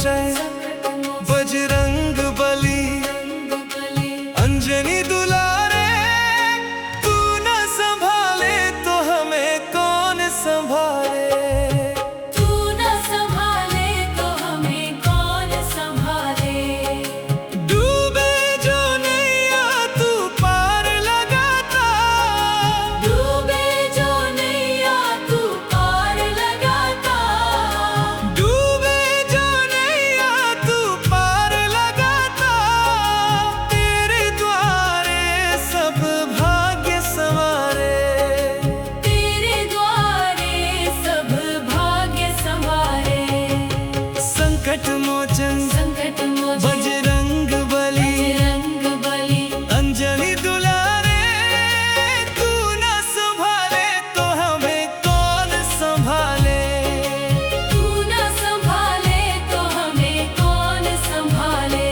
मोचन बजरंग बली अंजनी दुलारे। तू न संभाले तो हमें कौन संभाले। तू न संभाले तो हमें कौन संभाले। डूबे जो नैया तू पार लगाता। डूबे जो नैया तू पार लगाता। डूबे जो नैया तू पार लगाता। तेरे द्वारे सब भाग्य संवारे। तेरे द्वारे सब भाग्य संवारे। संकट मोचन संकट मोचन बजरंग बली बजरंग बली अंजनी दुलारे। तू न संभाले तो हमें कौन संभाले। तू न संभाले तो हमें कौन संभाले।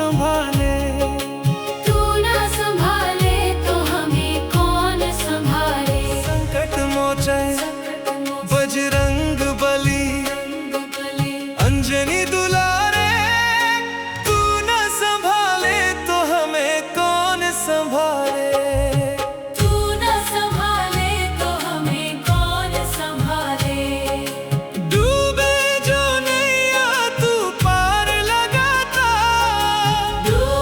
संभाले। तू ना संभाले तो हमें कौन संभाले। संकट मोचन बजरंग बली, अंजनी दुलारे, तू न संभाले तो हमें कौन संभाले। तू ना संभाले तो हमें कौन संभाले। डूबे जो नैया तू पार लगाता, डूबे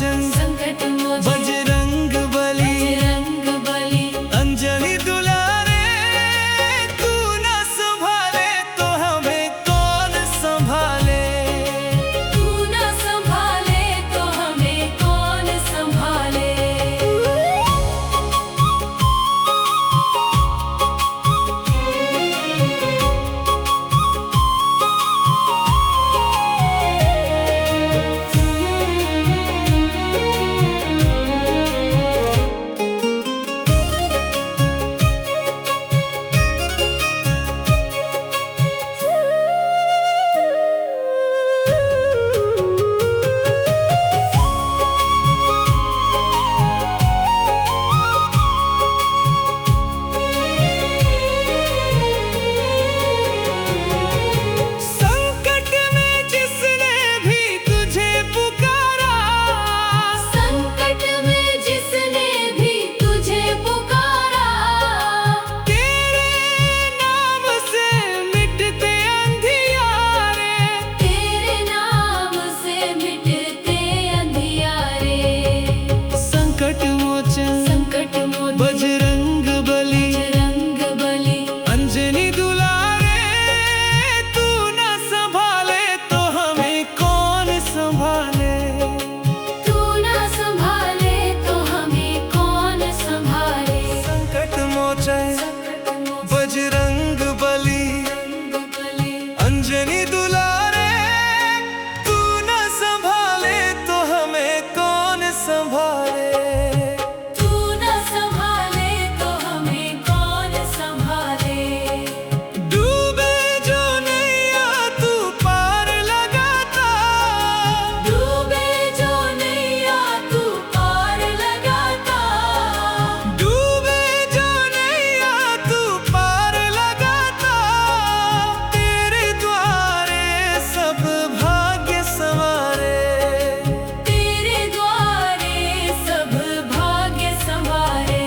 मोचन संकट मोचन बजरंग बली बजरंग बली अंजनी दुलारे तू न संभाले तो हमें कौन संभाले। तू न संभाले तो हमें कौन संभाले। संकट में जिसने भी तुझे पुकारा संकट में जिसने भी तुझे पुकारा तेरे नाम से मिटते अंधियारे। तेरे नाम से मिटते अंधियारे। संकट मोचन संकट मोचन बजरंग बली बजरंग बली अंजनी दुलारे तू न संभाले तो हमें कौन संभाले। तू न संभाले तो हमें कौन संभाले। संकट मोचन बजरंग बली बली अंजनी दुलारे तू न संभाले तो हमें कौन संभाले। तू न संभाले तो हमें कौन संभाले। डूबे जो नैया तू पार लगाता डूबे जो नैया तू पार लगाता डूबे जो नैया तू पार लगाता तेरे द्वारे सब भाग्य संवारे। तेरे द्वारे सब भाग्य संवारे।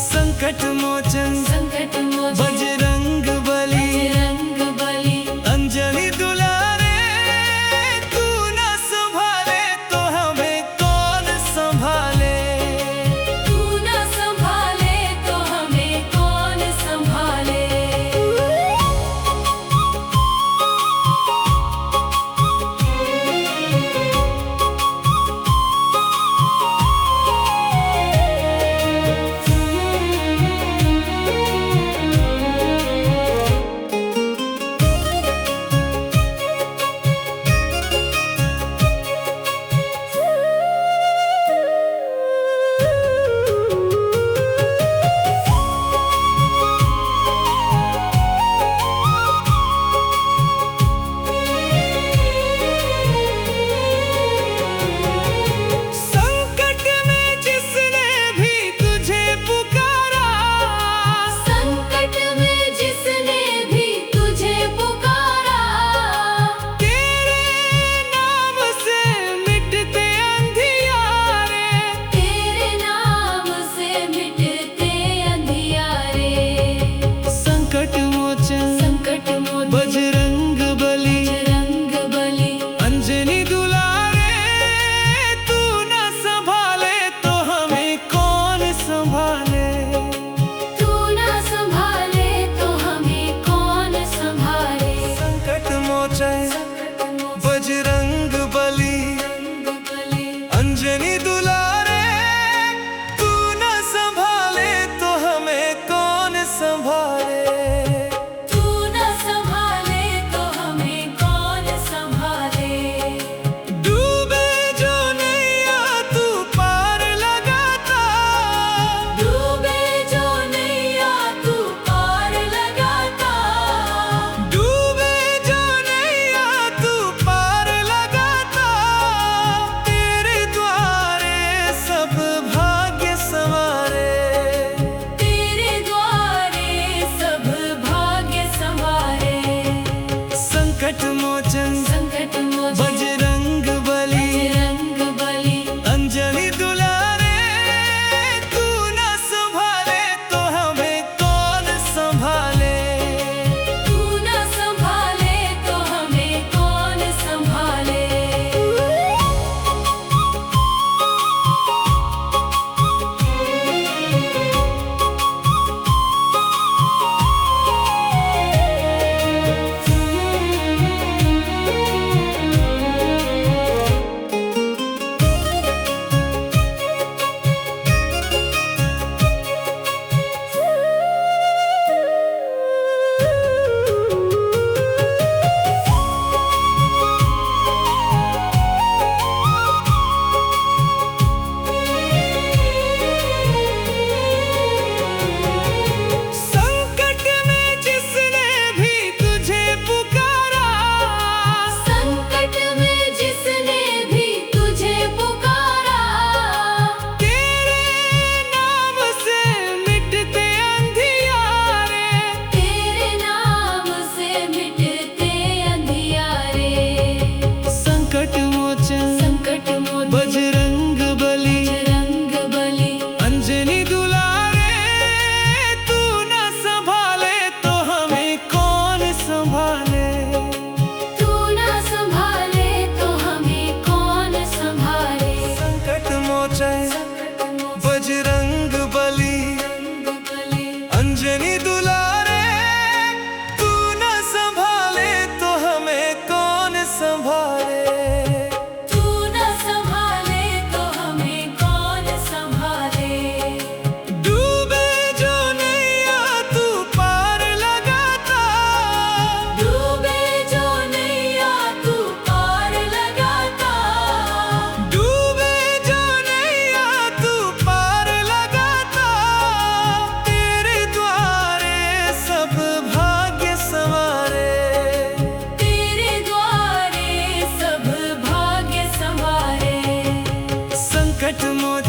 संकट मोचन संकट मोचन बजरंग बली बजरंग बली अंजनी दुलारे तू न संभाले तो हमें कौन संभाले। तू न संभाले तो हमें कौन संभाले। संकट में जिसने भी तुझे पुकारा संकट में जिसने भी तुझे पुकारा तेरे नाम से मिटते अंधियारे। तेरे नाम से मिटते अंधियारे। संकट मोचन संकट मोचन बजरंग बली बजरंग बली अंजनी दुलारे तू न संभाले तो हमें कौन संभाले। तू न संभाले तो हमें कौन संभाले। संकट मोचन बजरंग बली बली अंजनी दुलारे तू न संभाले तो हमें कौन संभाले। तू न संभाले तो हमें कौन संभाले। डूबे जो नैया तू पार लगाता डूबे जो नैया तू पार लगाता डूबे जो नैया तू पार लगाता तेरे द्वारे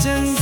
चंद